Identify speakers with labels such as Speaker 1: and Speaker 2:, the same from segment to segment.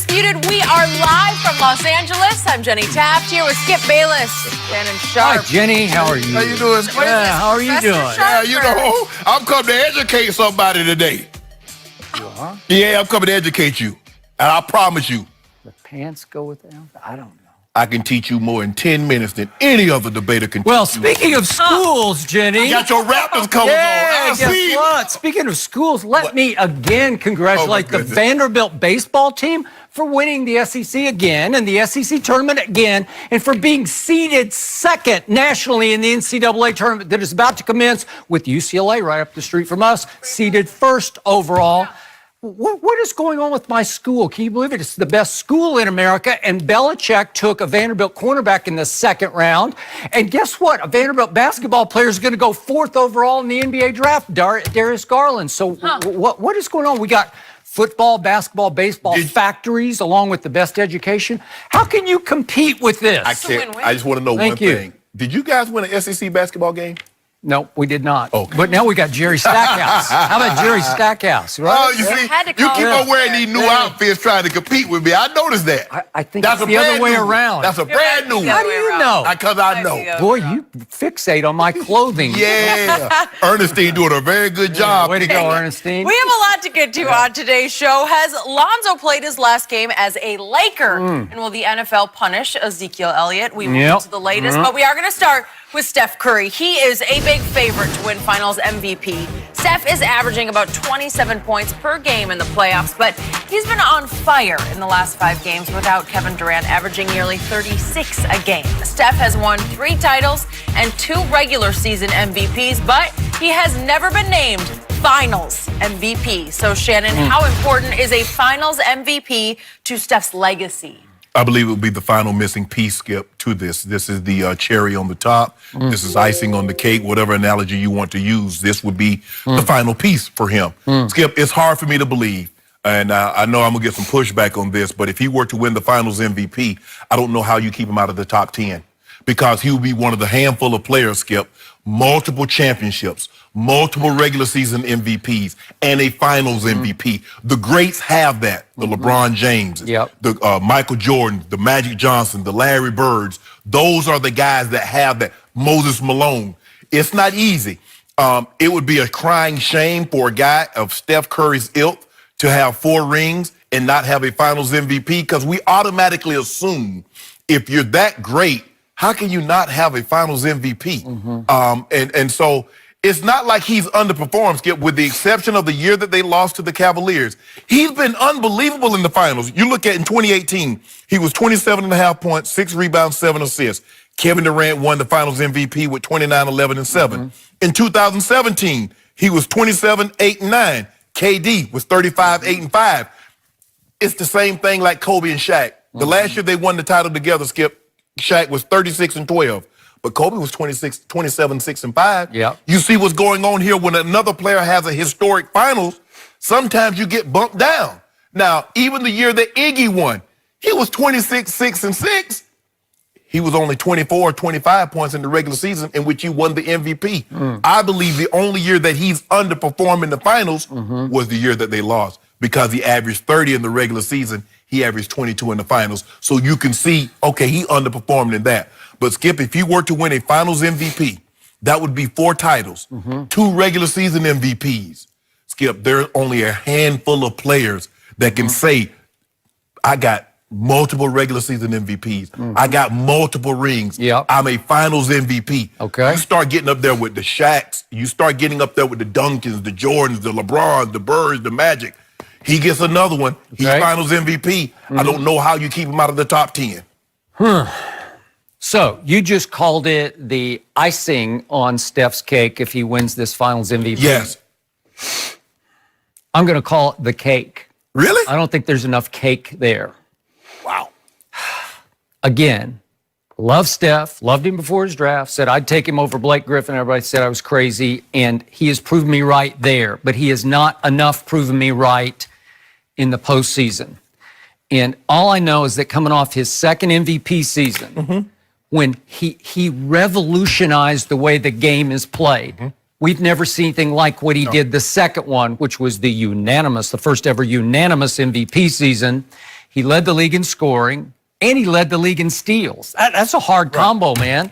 Speaker 1: Undisputed. We are live from Los Angeles. I'm Jenny Taft here with Skip Bayless, Shannon Sharp.
Speaker 2: Hi, Jenny. How are you?
Speaker 3: How you doing?
Speaker 2: Yeah, how are you doing?
Speaker 3: Yeah, you know, I'm coming to educate somebody today.
Speaker 2: You are?
Speaker 3: Yeah, I'm coming to educate you. And I promise you,
Speaker 2: The pants go with them? I don't know.
Speaker 3: I can teach you more in 10 minutes than any other debater can
Speaker 2: Well,
Speaker 3: teach you.
Speaker 2: speaking of schools, Jenny.
Speaker 3: You got your Raptors colors
Speaker 2: Yeah,
Speaker 3: on. I
Speaker 2: guess
Speaker 3: see.
Speaker 2: what? Speaking of schools, let me again congratulate the
Speaker 3: goodness.
Speaker 2: Vanderbilt baseball team for winning the SEC again and the SEC tournament again, and for being seeded second nationally in the NCAA tournament that is about to commence, with UCLA right up the street from us, seeded first overall. What is going on with my school? Can you believe it? It's the best school in America, and Belichick took a Vanderbilt cornerback in the second round. And guess what? A Vanderbilt basketball player is going to go fourth overall in the NBA draft, Darius Garland. So what is going on? We got football, basketball, baseball factories along with the best education. How can you compete with this?
Speaker 3: I can't. I just want to know one thing. Did you guys win an SEC basketball game?
Speaker 2: No, we did not.
Speaker 3: Okay.
Speaker 2: But now we got Jerry Stackhouse. How about Jerry Stackhouse, right?
Speaker 3: Oh, you see, you keep on wearing these new outfits trying to compete with me. I noticed that.
Speaker 2: I think it's the other way around.
Speaker 3: That's a brand new one.
Speaker 2: How do you know?
Speaker 3: Because I know.
Speaker 2: Boy, you fixate on my clothing.
Speaker 3: Yeah. Ernestine doing a very good job.
Speaker 2: Way to go, Ernestine.
Speaker 1: We have a lot to get to on today's show. Has Lonzo played his last game as a Laker? And will the NFL punish Ezekiel Elliott? We will get to the latest, but we are going to start with Steph Curry. He is a big favorite to win Finals MVP. Steph is averaging about 27 points per game in the playoffs, but he's been on fire in the last 5 games without Kevin Durant averaging nearly 36 a game. Steph has won 3 titles and 2 regular season MVPs, but he has never been named Finals MVP. So, Shannon, how important is a Finals MVP to Steph's legacy?
Speaker 3: I believe it will be the final missing piece, Skip, to this. This is the cherry on the top. This is icing on the cake, whatever analogy you want to use. This would be the final piece for him. Skip, it's hard for me to believe, and I know I'm going to get some pushback on this, but if he were to win the Finals MVP, I don't know how you keep him out of the top 10, because he would be one of the handful of players, Skip, multiple championships, multiple regular season MVPs, and a Finals MVP. The greats have that. The LeBron James, the Michael Jordan, the Magic Johnson, the Larry Birds. Those are the guys that have that. Moses Malone. It's not easy. It would be a crying shame for a guy of Steph Curry's ilk to have 4 rings and not have a Finals MVP, because we automatically assume if you're that great, how can you not have a Finals MVP? And so it's not like he's underperformed, Skip, with the exception of the year that they lost to the Cavaliers. He's been unbelievable in the finals. You look at in 2018, he was 27.5 points, 6 rebounds, 7 assists. Kevin Durant won the Finals MVP with 29, 11, and 7. In 2017, he was 27, 8, and 9. KD was 35, 8, and 5. It's the same thing like Kobe and Shaq. The last year they won the title together, Skip, Shaq was 36 and 12. But Kobe was 27, 6, and 5. You see what's going on here when another player has a historic finals, sometimes you get bumped down. Now, even the year that Iggy won, he was 26, 6, and 6. He was only 24 or 25 points in the regular season in which he won the MVP. I believe the only year that he's underperformed in the finals was the year that they lost, because he averaged 30 in the regular season. He averaged 22 in the finals. So you can see, okay, he underperformed in that. But Skip, if he were to win a Finals MVP, that would be 4 titles, 2 regular season MVPs. Skip, there's only a handful of players that can say, I got multiple regular season MVPs. I got multiple rings. I'm a Finals MVP. You start getting up there with the Shaqs. You start getting up there with the Duncans, the Jordans, the LeBrons, the Birds, the Magic. He gets another one. He's Finals MVP. I don't know how you keep him out of the top 10.
Speaker 2: So you just called it the icing on Steph's cake if he wins this Finals MVP.
Speaker 3: Yes.
Speaker 2: I'm going to call it the cake.
Speaker 3: Really?
Speaker 2: I don't think there's enough cake there.
Speaker 3: Wow.
Speaker 2: Again, love Steph, loved him before his draft, said I'd take him over Blake Griffin. Everybody said I was crazy, and he has proven me right there. But he has not enough proven me right in the postseason. And all I know is that coming off his second MVP season, when he revolutionized the way the game is played. We've never seen anything like what he did the second one, which was the first ever unanimous MVP season. He led the league in scoring, and he led the league in steals. That's a hard combo, man.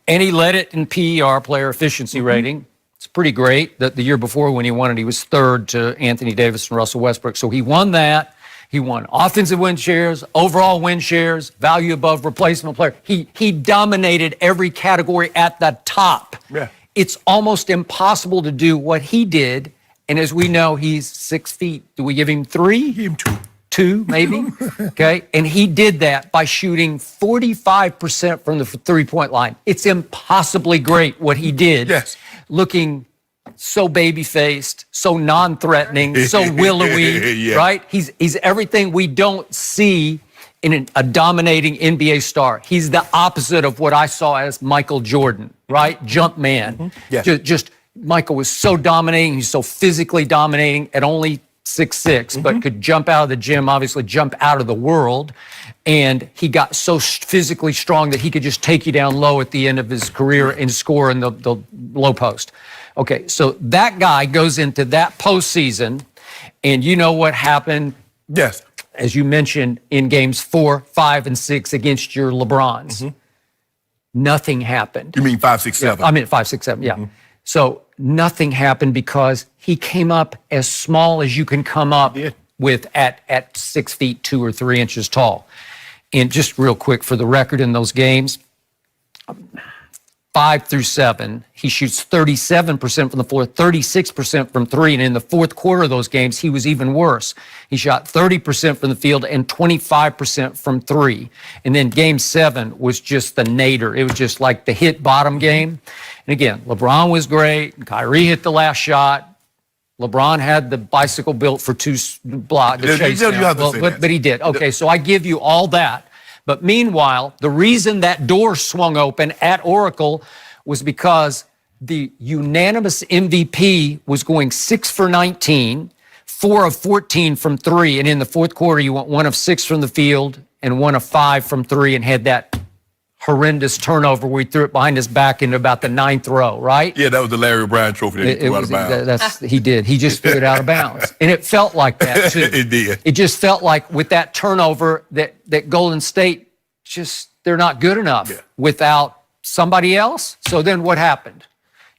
Speaker 2: And he led it in PER, player efficiency rating. It's pretty great. The year before when he won it, he was third to Anthony Davis and Russell Westbrook. So he won that. He won offensive win shares, overall win shares, value above replacement player. He dominated every category at the top.
Speaker 3: Yeah.
Speaker 2: It's almost impossible to do what he did. And as we know, he's 6 feet. Do we give him 3?
Speaker 3: Give him 2.
Speaker 2: 2, maybe. Okay. And he did that by shooting 45% from the three-point line. It's impossibly great what he did.
Speaker 3: Yes.
Speaker 2: Looking so baby-faced, so non-threatening, so willowy,
Speaker 3: Yeah.
Speaker 2: right? He's everything we don't see in a dominating NBA star. He's the opposite of what I saw as Michael Jordan, right? Jump man.
Speaker 3: Yes.
Speaker 2: Just Michael was so dominating. He's so physically dominating at only 6'6", but could jump out of the gym, obviously jump out of the world. And he got so physically strong that he could just take you down low at the end of his career and score in the low post. Okay, so that guy goes into that postseason, and you know what happened?
Speaker 3: Yes.
Speaker 2: As you mentioned, in games 4, 5, and 6 against your LeBrons. Nothing happened.
Speaker 3: You mean 5, 6, 7?
Speaker 2: I mean 5, 6, 7, yeah. So nothing happened because he came up as small as you can come up with at 6 feet 2 or 3 inches tall. And just real quick for the record, in those games, 5 through 7, he shoots 37% from the floor, 36% from 3. And in the fourth quarter of those games, he was even worse. He shot 30% from the field and 25% from 3. And then game 7 was just the nadir. It was just like the hit bottom game. And again, LeBron was great. Kyrie hit the last shot. LeBron had the bicycle built for 2 blocks to chase down. But he did. Okay, so I give you all that. But meanwhile, the reason that door swung open at Oracle was because the unanimous MVP was going 6 for 19, 4 of 14 from 3. And in the fourth quarter, you went 1 of 6 from the field and 1 of 5 from 3 and had that horrendous turnover where he threw it behind his back into about the 9th row, right?
Speaker 3: Yeah, that was the Larry O'Brien trophy that he threw out of bounds.
Speaker 2: He did. He just threw it out of bounds. And it felt like that, too.
Speaker 3: It did.
Speaker 2: It just felt like with that turnover that Golden State they're not good enough without somebody else. So then what happened?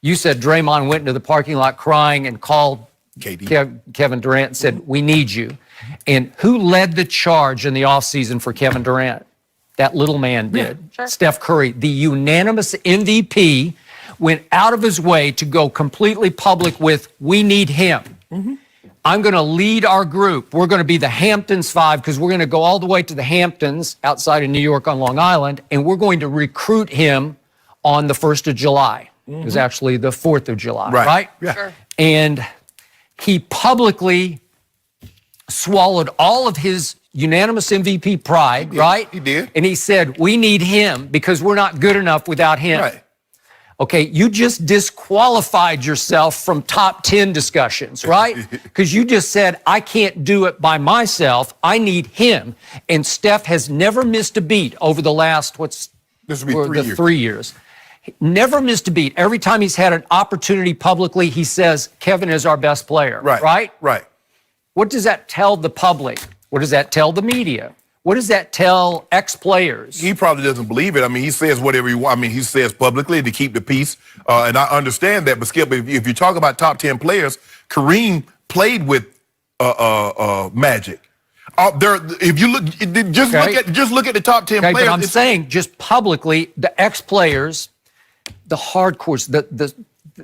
Speaker 2: You said Draymond went into the parking lot crying and called Kevin Durant and said, we need you. And who led the charge in the offseason for Kevin Durant? That little man did. Sure. Steph Curry, the unanimous MVP, went out of his way to go completely public with, we need him. I'm going to lead our group. We're going to be the Hamptons 5 because we're going to go all the way to the Hamptons outside of New York on Long Island, and we're going to recruit him on the 1st of July. It was actually the 4th of July, right?
Speaker 3: Yeah.
Speaker 1: Sure.
Speaker 2: And he publicly swallowed all of his unanimous MVP pride, right?
Speaker 3: He did.
Speaker 2: And he said, we need him because we're not good enough without him.
Speaker 3: Right.
Speaker 2: Okay, you just disqualified yourself from top 10 discussions, right? Because you just said, I can't do it by myself. I need him. And Steph has never missed a beat over the last,
Speaker 3: This will be 3 years.
Speaker 2: 3 years. Never missed a beat. Every time he's had an opportunity publicly, he says, Kevin is our best player, right?
Speaker 3: Right.
Speaker 2: What does that tell the public? What does that tell the media? What does that tell ex-players?
Speaker 3: He probably doesn't believe it. I mean, he says whatever he wants. I mean, he says publicly to keep the peace. And I understand that. But Skip, if you talk about top 10 players, Kareem played with Magic. If you look, just look at the top 10 players.
Speaker 2: But I'm saying just publicly, the ex-players, the hardcores,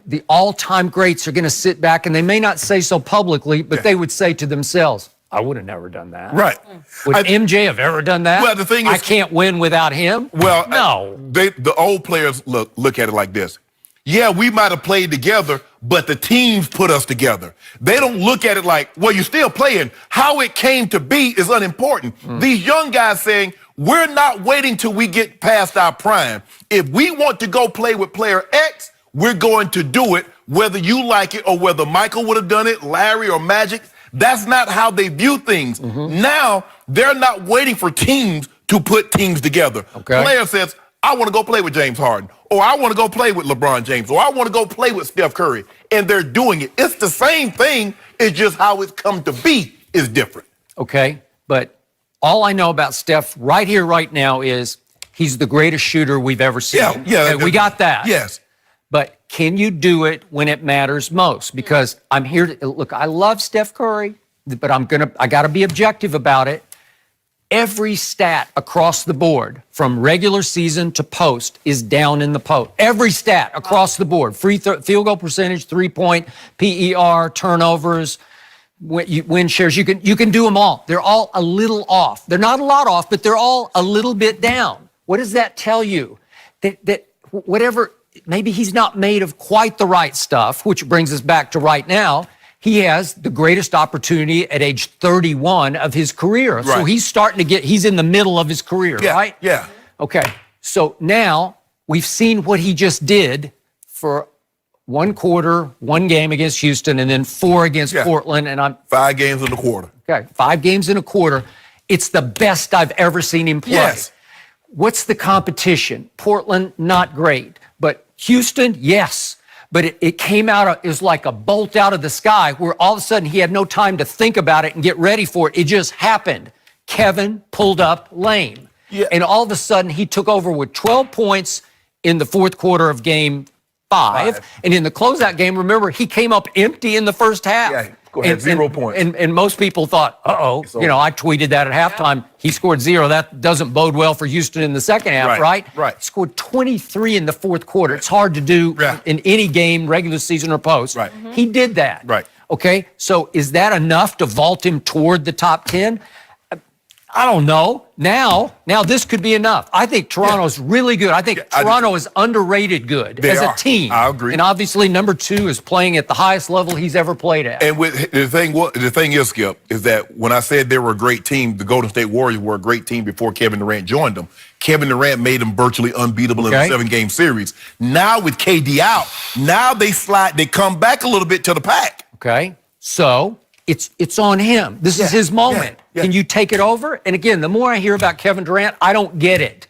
Speaker 2: the all-time greats are going to sit back, and they may not say so publicly, but they would say to themselves, I would have never done that.
Speaker 3: Right.
Speaker 2: Would MJ have ever done that?
Speaker 3: Well, the thing is,
Speaker 2: I can't win without him?
Speaker 3: Well,
Speaker 2: no.
Speaker 3: The old players look at it like this. Yeah, we might have played together, but the teams put us together. They don't look at it like, well, you're still playing. How it came to be is unimportant. These young guys saying, we're not waiting till we get past our prime. If we want to go play with player X, we're going to do it, whether you like it or whether Michael would have done it, Larry or Magic. That's not how they view things. Now, they're not waiting for teams to put teams together.
Speaker 2: Okay.
Speaker 3: Player says, I want to go play with James Harden, or I want to go play with LeBron James, or I want to go play with Steph Curry. And they're doing it. It's the same thing. It's just how it's come to be is different.
Speaker 2: Okay, but All I know about Steph right here, right now is he's the greatest shooter we've ever seen.
Speaker 3: Yeah.
Speaker 2: Okay, we got that.
Speaker 3: Yes.
Speaker 2: But can you do it when it matters most? Because I'm here to look, I love Steph Curry, but I got to be objective about it. Every stat across the board, from regular season to post, is down in the post. Every stat across the board: field goal percentage, 3-point, PER, turnovers, win shares. You can do them all. They're all a little off. They're not a lot off, but they're all a little bit down. What does that tell you? That whatever, maybe he's not made of quite the right stuff, which brings us back to right now. He has the greatest opportunity at age 31 of his career.
Speaker 3: Right.
Speaker 2: So he's in the middle of his career, right?
Speaker 3: Yeah.
Speaker 2: Okay. So now we've seen what he just did for 1 quarter, 1 game against Houston, and then 4 against Portland. And
Speaker 3: 5 games in a quarter.
Speaker 2: Okay, 5 games in a quarter. It's the best I've ever seen him play.
Speaker 3: Yes.
Speaker 2: What's the competition? Portland, not great. But Houston, yes. But it came out, it was like a bolt out of the sky where all of a sudden he had no time to think about it and get ready for it. It just happened. Kevin pulled up lame.
Speaker 3: Yeah.
Speaker 2: And all of a sudden he took over with 12 points in the 4th quarter of game 5. And in the closeout game, remember, he came up empty in the first half.
Speaker 3: Yeah, go ahead, 0 points.
Speaker 2: And most people thought, I tweeted that at halftime. He scored 0. That doesn't bode well for Houston in the second half, right?
Speaker 3: Right.
Speaker 2: He scored 23 in the 4th quarter. It's hard to do in any game, regular season or post.
Speaker 3: Right.
Speaker 2: He did that.
Speaker 3: Right.
Speaker 2: Okay, so is that enough to vault him toward the top 10? I don't know. Now this could be enough. I think Toronto's really good. I think Toronto is underrated good as a team.
Speaker 3: I agree.
Speaker 2: And obviously, number 2 is playing at the highest level he's ever played at.
Speaker 3: And the thing is, Skip, is that when I said they were a great team, the Golden State Warriors were a great team before Kevin Durant joined them. Kevin Durant made them virtually unbeatable in a 7-game series. Now with KD out, now they come back a little bit to the pack.
Speaker 2: Okay, so it's on him. This is his moment.
Speaker 3: Yeah.
Speaker 2: Can you take it over? And again, the more I hear about Kevin Durant, I don't get it.